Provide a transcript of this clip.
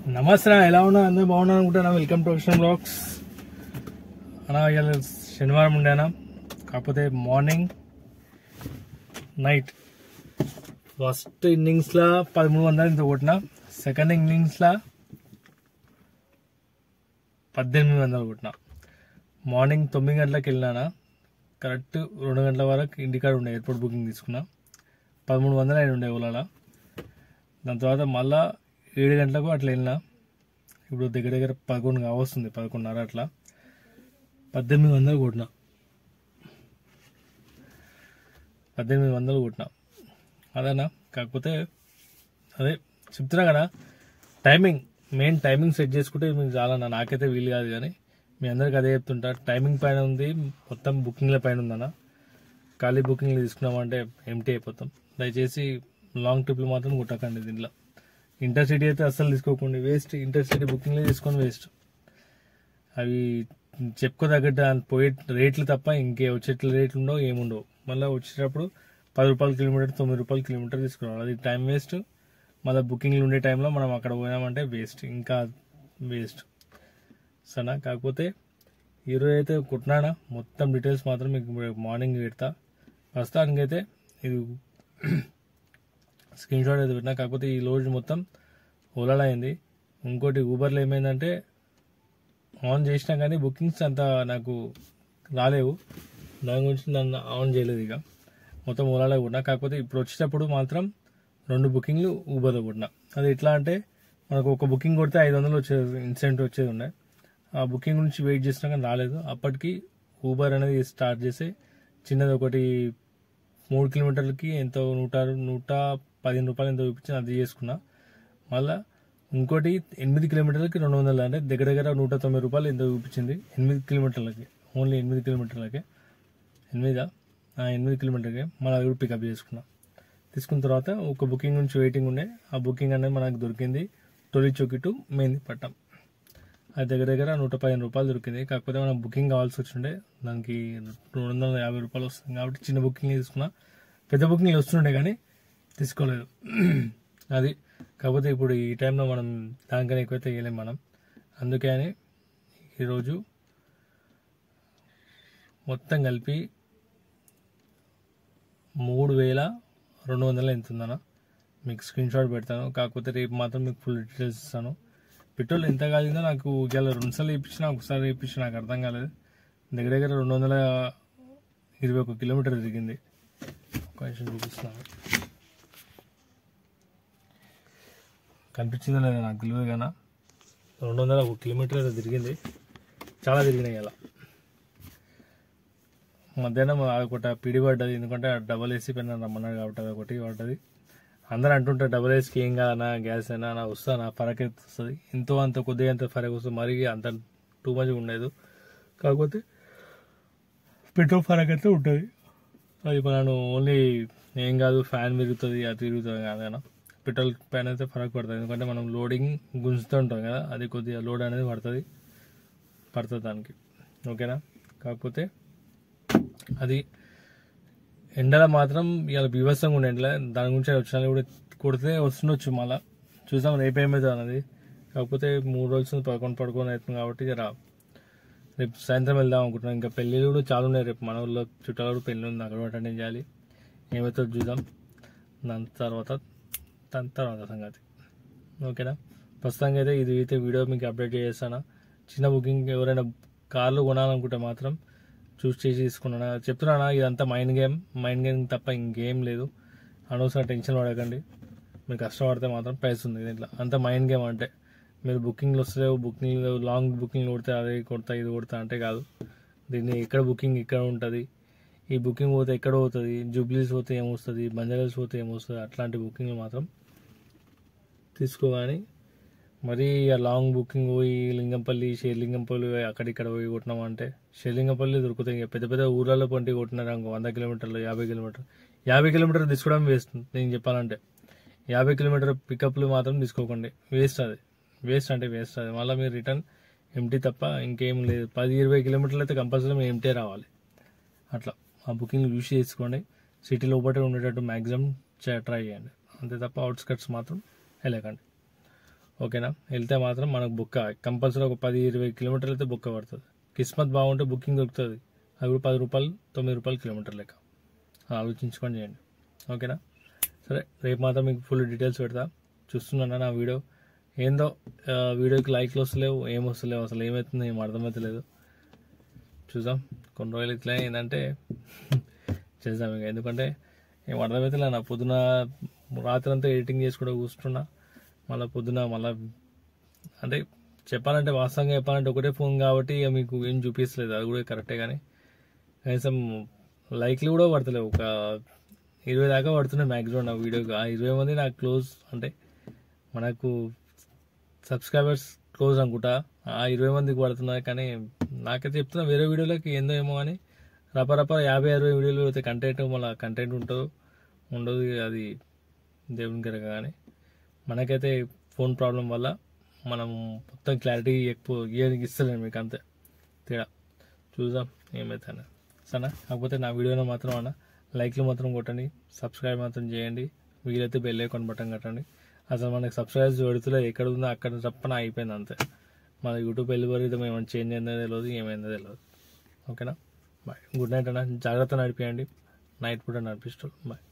నమస్తే, ఎలా ఉన్నా? అందరూ బాగున్నా అనుకుంటున్నా. వెల్కమ్ టు అక్షరం బ్లాగ్స్ అన్నా. ఇవాళ శనివారం ఉండేనా, కాకపోతే మార్నింగ్ నైట్ ఫస్ట్ ఇన్నింగ్స్లో 1300 ఇంత కొట్టిన, సెకండ్ ఇన్నింగ్స్లో 1800 కొట్టిన. మార్నింగ్ 9 గంటలకు వెళ్ళినా, కరెక్ట్ 2 గంటల వరకు ఇంటికాడ ఉండే, ఎయిర్పోర్ట్ బుకింగ్ తీసుకున్నా. 1300 అయిన ఉండే ఓలాలో. దాని తర్వాత మళ్ళా 7 గంటలకు అట్లా వెళ్ళినా. ఇప్పుడు దగ్గర దగ్గర 11 కావస్తుంది, 11:30 అట్లా. 1800 కొట్టిన, 1800 కొట్టిన. అదేనా, కాకపోతే అదే చెప్తున్నా కదా, మెయిన్ టైమింగ్ సెట్ చేసుకుంటే మీకు చాలా. నాకైతే వీలు కాదు, కానీ మీ అందరికి అదే చెప్తుంటా. టైమింగ్ పైన ఉంది, మొత్తం బుకింగ్ల పైన ఉందన్న. ఖాళీ బుకింగ్లు తీసుకున్నామంటే ఎంటీ అయిపోతాం. దయచేసి లాంగ్ ట్రిప్లు మాత్రం కొట్టకండి. దీంట్లో ఇంటర్సిటీ అయితే అస్సలు తీసుకోకండి, వేస్ట్. ఇంటర్సిటీ బుకింగ్లే తీసుకొని వేస్ట్. అవి చెప్పుకోదగ్గట్టు పోయే రేట్లు తప్ప ఇంకే వచ్చేట్ల రేట్లు ఉండవు, ఏముండవు. మళ్ళీ వచ్చేటప్పుడు 10 రూపాయల కిలోమీటర్, 9 రూపాయల కిలోమీటర్ తీసుకురావాలి. అది టైం వేస్ట్. మళ్ళీ బుకింగ్లు ఉండే టైంలో మనం అక్కడ పోయినామంటే వేస్ట్, ఇంకా వేస్ట్. సరేనా, కాకపోతే ఈరోజు అయితే కొట్టినానా, మొత్తం డీటెయిల్స్ మాత్రం మీకు మార్నింగ్ పెడతా. ప్రస్తుతానికైతే ఇది స్క్రీన్ షాట్ అయితే పెట్టినా. కాకపోతే ఈ రోజు మొత్తం ఓలాలో అయింది. ఇంకోటి ఊబర్లో ఏమైందంటే, ఆన్ చేసినా కానీ బుకింగ్స్ అంతా నాకు రాలేవు. దాని గురించి నన్ను ఆన్ చేయలేదు. ఇక మొత్తం ఓలాలో కొట్టినా. కాకపోతే ఇప్పుడు వచ్చేటప్పుడు మాత్రం 2 బుకింగ్లు ఊబర్లో కొట్టినా. అది ఎట్లా అంటే, మనకు ఒక బుకింగ్ కొడితే 500 వచ్చేది, ఇన్సెంట్ వచ్చేది ఉండే. ఆ బుకింగ్ గురించి వెయిట్ చేసినా కానీ రాలేదు. అప్పటికి ఊబర్ అనేది స్టార్ట్ చేసి చిన్నది ఒకటి 3 కిలోమీటర్లకి ఎంతో 115 రూపాయలు ఎంతో చూపించింది, అది చేసుకున్నా. మళ్ళీ ఇంకోటి 8 కిలోమీటర్లకి 200, అంటే దగ్గర దగ్గర 190 రూపాయలు ఎంతో చూపించింది. 8 కిలోమీటర్లకి, ఓన్లీ 8 కిలోమీటర్లకి, 8 కిలోమీటర్కి మళ్ళీ అది కూడా పికప్ చేసుకున్నా. తీసుకున్న తర్వాత ఒక బుకింగ్ నుంచి వెయిటింగ్ ఉండే. ఆ బుకింగ్ అనేది మనకు దొరికింది టోలీ చౌకీ టు మెహందీపట్నం. అది దగ్గర దగ్గర 115 రూపాయలు దొరికింది. కాకపోతే మనం బుకింగ్ కావాల్సి వచ్చిండే, దానికి 250 రూపాయలు వస్తుంది. కాబట్టి చిన్న బుకింగ్ తీసుకున్నా. పెద్ద బుకింగ్లు వస్తుండే కానీ తీసుకోలేదు. అది కాకపోతే ఇప్పుడు ఈ టైంలో మనం దానికన్నా ఎక్కువైతే వేయలేం మనం. అందుకే అని ఈరోజు మొత్తం కలిపి 3200 ఎంత ఉందన్న మీకు స్క్రీన్ షాట్ పెడతాను. కాకపోతే రేపు మాత్రం మీకు ఫుల్ డీటెయిల్స్ ఇస్తాను. పెట్రోల్ ఎంత కాలిందో నాకు ఇవాళ 2 సార్లు వేయించిన, ఒకసారి వేయించిన, నాకు అర్థం కాలేదు. దగ్గర దగ్గర 221 కిలోమీటర్ తిరిగింది. ఒక నిమిషం చూపిస్తున్నాను, కనిపించిందో లేదా నాకు తెలియదు కానీ 201 కిలోమీటర్ అయితే తిరిగింది. చాలా తిరిగినాయి ఇలా. మధ్యాహ్నం ఒకటి పిడి పడ్డది, ఎందుకంటే డబల్ ఏసీ పైన రమ్మన్నాడు కాబట్టి అది ఒకటి పడ్డది. అందరూ అంటుంటారు డబల్ ఏసీకి ఏం కాదన్నా, గ్యాస్ అయినా నా వస్తా ఫరక్ అయితే వస్తుంది. ఎంతో అంత కొద్దిగా అంత ఫరక్ వస్తుంది, మరీ అంత టూ మచ్ ఉండదు. కాకపోతే పెట్రోల్ ఫరక్ అయితే ఉంటుంది. అది మనం ఓన్లీ ఏం కాదు, ఫ్యాన్ తిరుగుతుంది, అది తిరుగుతుంది కాదన్నా. పెట్రోల్ పైన అయితే ఫరక్ పడుతుంది, ఎందుకంటే మనం లోడింగ్ గుంజుతూ ఉంటాం కదా, అది కొద్దిగా లోడ్ అనేది పడుతుంది దానికి. ఓకేనా, కాకపోతే అది ఎండలో మాత్రం ఇవాళ బీభత్సంగా ఉండే. ఎండలో దాని గురించి వచ్చిన కూడా కొడితే వస్తుండొచ్చు, మళ్ళీ చూసాం రేపు ఏమవుతుంది అన్నది. కాకపోతే 3 రోజులు పడుకొని అవుతుంది కాబట్టి రేపు సాయంత్రం వెళ్దాం అనుకుంటున్నాం. ఇంకా పెళ్ళిళ్ళు కూడా చాలా ఉన్నాయి రేపు. మన ఊళ్ళో చుట్టాలు కూడా పెళ్ళి ఉంది, అక్కడ అటెండ్ చేయాలి. ఏమవుతుందో చూద్దాం దాని తర్వాత సంగతి. ఓకేనా, ప్రస్తుతానికి అయితే ఇది అయితే వీడియో మీకు అప్డేట్ చేస్తాను. చిన్న బుకింగ్ ఎవరైనా కార్లు కొనాలనుకుంటే మాత్రం చూస్ చేసి తీసుకున్నాను. చెప్తున్నానా, ఇదంతా మైండ్ గేమ్ తప్ప ఇంకేం లేదు. అనవసరం టెన్షన్ పడకండి. మీరు కష్టపడితే మాత్రం ప్రైస్ ఉంది దీంట్లో. అంత మైండ్ గేమ్ అంటే మీరు బుకింగ్లు వస్తలేవు, లాంగ్ బుకింగ్ కొడితే అదే కొడతా ఇది కొడతా అంటే కాదు. దీన్ని ఎక్కడ బుకింగ్ ఇక్కడ ఉంటుంది, ఈ బుకింగ్ పోతే ఎక్కడ పోతుంది, జూబ్లీస్ పోతే ఏమొస్తుంది, బంజారాస్ పోతే ఏమొస్తుంది, అట్లాంటి బుకింగ్లు మాత్రం తీసుకోగాని. మరీ లాంగ్ బుకింగ్ పోయి లింగంపల్లి, షేర్లింగంపల్లి అక్కడిక్కడ పోయి కొట్టినామంటే షేర్లింగంపల్లి దొరుకుతాయి. పెద్ద పెద్ద ఊర్లలో పంటి కొట్టినారు అనుకో, 100 కిలోమీటర్లు, 50 కిలోమీటర్లు తీసుకోవడం వేస్ట్. నేను చెప్పాలంటే 50 కిలోమీటర్ పికప్లు మాత్రం తీసుకోకండి, వేస్ట్. అది వేస్ట్ అంటే వేస్ట్. అది మళ్ళీ మీరు రిటర్న్ ఎంటీ తప్ప ఇంకేం లేదు. 10-20 కిలోమీటర్లు అయితే కంపల్సరీ మీరు ఎంటీ రావాలి. అట్లా ఆ బుకింగ్ యూస్ చేసుకోండి. సిటీ లోపల ఉండేటట్టు మ్యాక్సిమం ట్రై చేయండి, అంతే తప్ప అవుట్స్కట్స్ మాత్రం వెళ్ళకండి. ఓకేనా. వెళ్తే మాత్రం మనకు బుక్క కంపల్సరీ ఒక 10-20 కిలోమీటర్లు అయితే బుక్క పడుతుంది. కిస్మత్ బాగుంటే బుకింగ్ దొరుకుతుంది. అది కూడా 10 రూపాయలు 9 రూపాయలు కిలోమీటర్ లెక్క. ఆలోచించుకొని చేయండి. ఓకేనా. సరే రేపు మాత్రం మీకు ఫుల్ డీటెయిల్స్ పెడతా. చూస్తున్నాను నా వీడియో ఏందో వీడియోకి లైక్లు వస్తలేవు, ఏం వస్తలేవు, అసలు ఏమవుతుందో ఏం అర్థమవుతలేదు. చూద్దాం కొన్ని రోజులు ఇట్లా ఏంటంటే చేద్దాం ఇక. ఎందుకంటే ఏం అర్థమవుతలే. నా పొద్దున రాత్రి అంతా ఎడిటింగ్ చేసుకుంటూ కూర్చున్నా. మళ్ళీ పొద్దున మళ్ళీ అంటే చెప్పాలంటే వాస్తవంగా చెప్పాలంటే ఒకటే ఫోన్ కాబట్టి ఇక మీకు ఏం చూపిస్తలేదు. అది కూడా కరెక్టే. కానీ కనీసం లైక్లు కూడా పడతలేవు. ఒక 20 దాకా పడుతున్నాయి మ్యాక్సిమం నా వీడియోకి. ఆ 20 మంది నాకు క్లోజ్ అంటే మనకు సబ్స్క్రైబర్స్ క్లోజ్ అనుకుంటా. ఆ 20 మందికి పడుతున్నాయి. కానీ నాకైతే చెప్తున్నా వేరే వీడియోలకి ఏందో ఏమో కానీ రపరప 50-60 వీడియోలు అయితే కంటెంట్ మళ్ళీ కంటెంట్ ఉండదు అది దేవుని కనుక. కానీ మనకైతే ఫోన్ ప్రాబ్లం వల్ల మనం మొత్తం క్లారిటీ ఎక్కువ ఇస్తలేను మీకు, అంతే తేడా. చూద్దాం ఏమవుతుంది సరేనా. కాకపోతే నా వీడియోలో మాత్రం అన్న లైక్లు మాత్రం కొట్టండి, సబ్స్క్రైబ్ మాత్రం చేయండి, వీలైతే బెల్ ఐకాన్ బటన్ కొట్టండి. అసలు మనకి సబ్స్క్రైబర్స్ పెడుతులేదు, ఎక్కడ ఉందో అక్కడ తప్పన అయిపోయింది అంతే. మన యూట్యూబ్ ఎల్గోరిథం ఏమైనా చేంజ్ అయిందో తెలియదు, ఏమైందో తెలియదు. ఓకేనా. బాయ్. గుడ్ నైట్ అన్న. జాగ్రత్త నడిపియండి, నైట్ పూట నడిపిస్తారు. బాయ్.